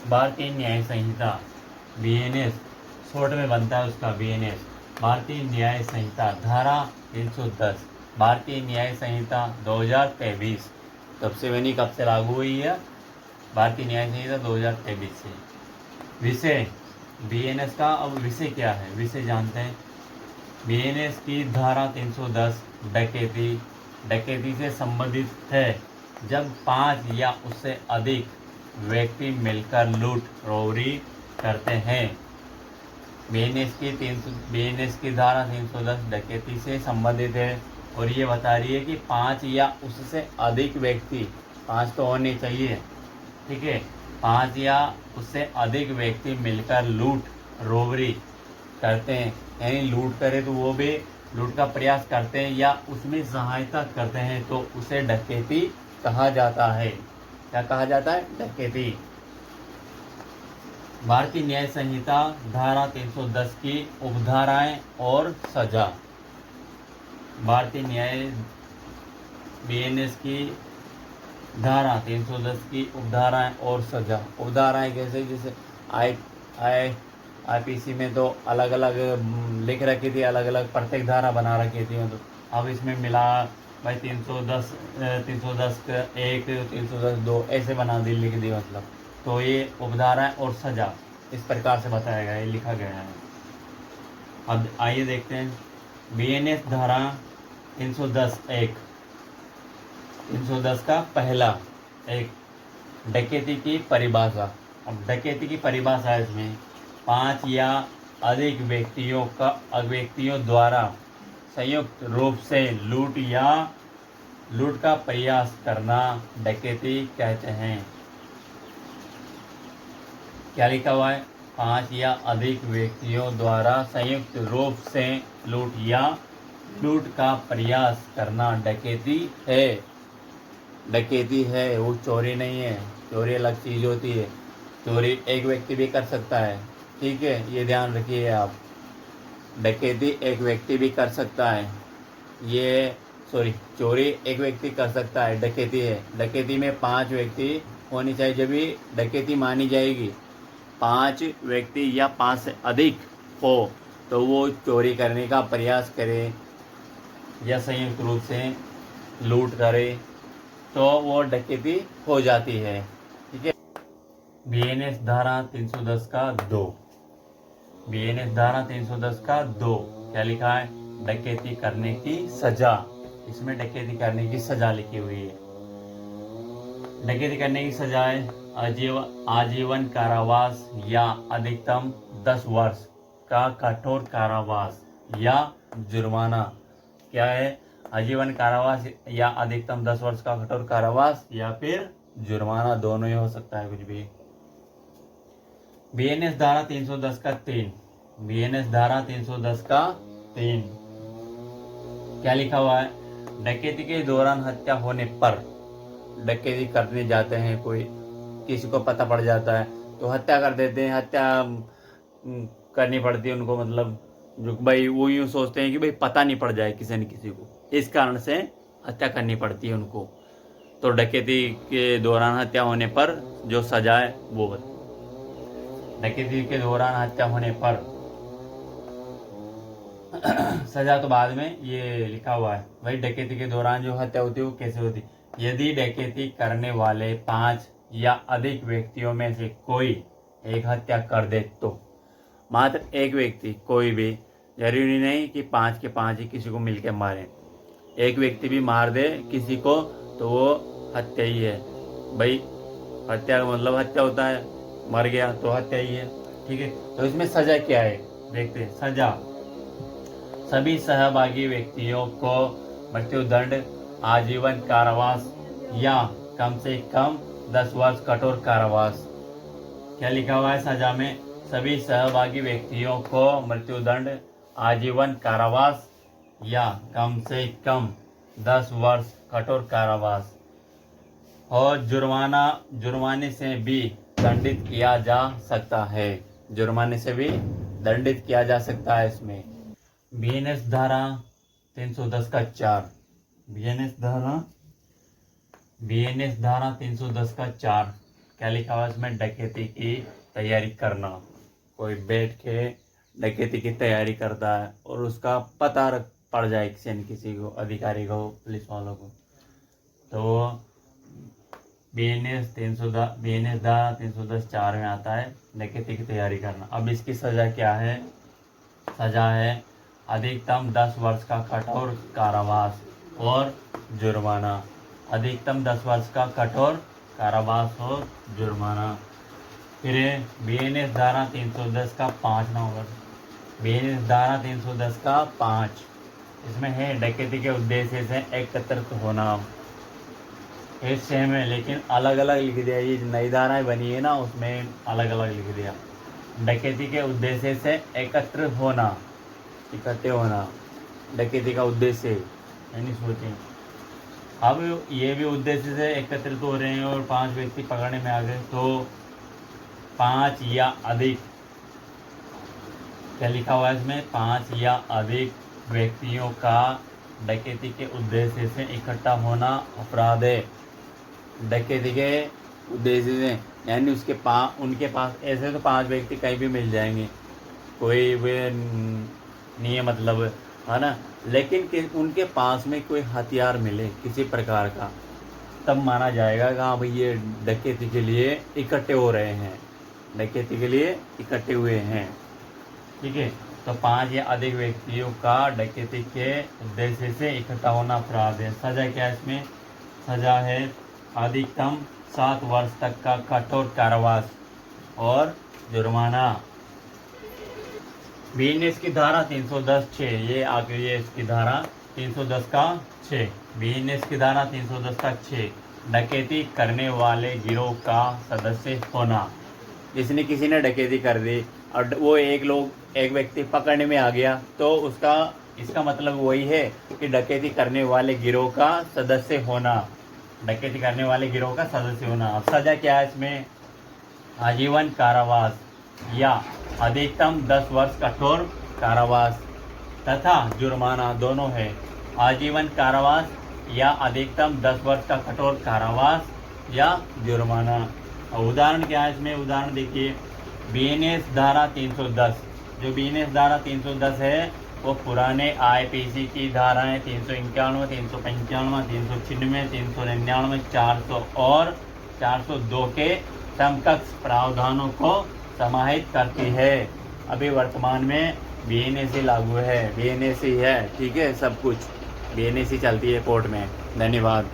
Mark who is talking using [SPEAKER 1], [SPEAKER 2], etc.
[SPEAKER 1] भारतीय न्याय संहिता BNS short में बनता है उसका बीएनएस। भारतीय न्याय संहिता धारा 310 भारतीय न्याय संहिता 2023 कब से बनी, कब से लागू हुई है? भारतीय न्याय संहिता 2023 से। विषय बीएनएस का, अब विषय क्या है, विषय जानते हैं। बीएनएस की धारा 310 डकैती से संबंधित है जब 5 या उससे अधिक व्यक्ति मिलकर लूट रोबरी करते हैं। बीएनएस की धारा 310 डकैती से संबंधित है और ये बता रही है कि 5 या उससे अधिक व्यक्ति, 5 तो होने चाहिए, ठीक है, 5 या उससे अधिक व्यक्ति मिलकर लूट रोबरी करते हैं, यानी लूट करे तो वो भी लूट का प्रयास करते हैं या उसमें सहायता करते हैं तो उसे डकैती कहा जाता है। क्या कहा जाता है? डकैती। भारतीय न्याय संहिता धारा 310 की उपधाराएं और सजा। भारतीय न्याय बीएनएस की धारा 310 की उपधाराएं और सजा। उपधाराएं कैसे? जैसे आईपीसी में तो अलग अलग लिख रखी थी, अलग अलग प्रत्येक धारा बना रखी थी, मतलब अब इसमें मिला भाई 310 1 310 2 ऐसे बना दी, लिख दी मतलब। तो ये उपधाराएं और सजा इस प्रकार से बताया गया है, लिखा गया है। अब आइए देखते हैं बीएनएस धारा 310 का पहला एक डकैती की परिभाषा। अब डकैती की परिभाषा है इसमें 5 या अधिक व्यक्तियों द्वारा संयुक्त रूप से लूट का प्रयास करना डकैती कहते हैं। क्या लिखा हुआ है? 5 या अधिक व्यक्तियों द्वारा संयुक्त रूप से लूट का प्रयास करना डकैती है। डकैती है, वो चोरी नहीं है। चोरी अलग चीज होती है। चोरी एक व्यक्ति भी कर सकता है, ठीक है, ये ध्यान रखिए आप। डकैती एक व्यक्ति भी कर सकता है, चोरी एक व्यक्ति कर सकता है, डकैती है। डकैती में 5 व्यक्ति होनी चाहिए जब भी डकैती मानी जाएगी। 5 व्यक्ति या 5 से अधिक हो तो वो चोरी करने का प्रयास करे या संयुक्त रूप से लूट करे तो वो डकैती हो जाती है, ठीक है। बीएनएस धारा 310 का 2। बीएनएस धारा 310 का 2 क्या लिखा है? डकैती करने की सजा। इसमें डकैती करने की सजा लिखी हुई है। डकैती करने की सजा है आजीवन कारावास या अधिकतम 10 वर्ष का कठोर कारावास या जुर्माना। क्या है? आजीवन कारावास या अधिकतम 10 वर्ष का कठोर कारावास या फिर जुर्माना, दोनों ही हो सकता है, कुछ भी। बीएनएस धारा 310 का 3। बीएनएस धारा 310 का 3 क्या लिखा हुआ है? डकैती के दौरान हत्या होने पर, डकैती करने जाते हैं, कोई किसी को पता पड़ जाता है तो हत्या कर देते हैं। हत्या करनी पड़ती है उनको, मतलब जो भाई वो यूँ सोचते हैं कि भाई पता नहीं पड़ जाए किसी न किसी को, इस कारण से हत्या करनी पड़ती है उनको। तो डकैती के दौरान हत्या होने पर जो सजा है वो डकैती के दौरान हत्या होने पर सजा तो बाद में ये लिखा हुआ है। भाई डकैती के दौरान जो हत्या होती है वो कैसे होती है? यदि डकैती करने वाले 5 या अधिक व्यक्तियों में से कोई एक हत्या कर दे तो, मात्र एक व्यक्ति, कोई भी, जरूरी नहीं कि 5 के 5 ही किसी को मिलकर मारे। एक व्यक्ति भी मार दे किसी को तो वो हत्या ही है। भाई हत्या का मतलब हत्या होता है, मर गया तो हत्या ही है, ठीक है। तो इसमें सजा क्या है देखते हैं। सजा सभी सहभागी व्यक्तियों को मृत्युदंड, आजीवन कारावास या कम से कम 10 वर्ष कठोर कारावास। क्या लिखा हुआ है सजा में? सभी सहभागी व्यक्तियों को मृत्युदंड, आजीवन कारावास या कम से कम 10 वर्ष कठोर कारावास और जुर्माने से भी दंडित किया जा सकता है। जुर्माने से भी दंडित किया जा सकता है इसमें। बीएनएस धारा 310 का 4। बीएनएस धारा 310 का 4 क्या लिखा हुआ है इसमें? डकैती की तैयारी करना। कोई बैठ के डकैती की तैयारी करता है और उसका पता पड़ जाए किसी न किसी को, अधिकारी को, पुलिस वालों को, तो BNS 310(4) में आता है डकैती की तैयारी करना। अब इसकी सज़ा क्या है? सज़ा है अधिकतम 10 वर्ष का कठोर कारावास और जुर्माना। अधिकतम 10 वर्ष का कठोर कारावास और जुर्माना। फिर BNS धारा 310 का 5 नंबर, BNS धारा 310 का 5, इसमें है डकैती के उद्देश्य से एकत्रित होना। एक सेम है लेकिन अलग अलग लिख दिया। ये नई धाराएं बनी है ना, उसमें अलग अलग लिख दिया। डकैती के उद्देश्य से एकत्र होना, इकट्ठे होना, डकैती का उद्देश्य, यानी सोचें। अब ये भी उद्देश्य से एकत्रित हो रहे हैं और 5 व्यक्ति पकड़ने में आ गए, तो 5 या अधिक, क्या लिखा हुआ है इसमें? 5 या अधिक व्यक्तियों का डकैती के उद्देश्य से इकट्ठा होना अपराध है। डकैती के उद्देश्य से, यानी उनके पास ऐसे तो 5 व्यक्ति कहीं भी मिल जाएंगे, कोई वे नहीं है मतलब, है ना, लेकिन उनके पास में कोई हथियार मिले किसी प्रकार का, तब माना जाएगा कि हाँ भाई ये डकैती के लिए इकट्ठे हो रहे हैं, डकैती के लिए इकट्ठे हुए हैं। ठीक है, तो 5 या अधिक व्यक्तियों का डकैती के उद्देश्य से इकट्ठा होना अपराध है। सजा क्या है इसमें? सजा है अधिकतम 7 वर्ष तक का कठोर कारावास और जुर्माना। BNS की धारा 310(6), ये आगे ये इसकी धारा 310 का 6, BNS की धारा 310 का 6, डकैती करने वाले गिरोह का सदस्य होना। जिसने किसी ने डकैती कर दी और वो एक व्यक्ति पकड़ने में आ गया, तो इसका मतलब वही है कि डकैती करने वाले गिरोह का सदस्य होना, डकैती करने वाले गिरोह का सदस्य होना। अब सजा क्या है इसमें? आजीवन कारावास या अधिकतम 10 वर्ष कठोर कारावास तथा जुर्माना, दोनों है। आजीवन कारावास या अधिकतम 10 वर्ष का कठोर कारावास या जुर्माना। उदाहरण क्या है इसमें? उदाहरण देखिए, BNS धारा 310, जो BNS धारा 310 है वो पुराने IPC की धाराएं 351, 395, 396, 399, 400 और 402 के समकक्ष प्रावधानों को समाहित करती है। अभी वर्तमान में BNS ही लागू है, BNS ही है, ठीक है, सब कुछ BNS ही चलती है कोर्ट में। धन्यवाद।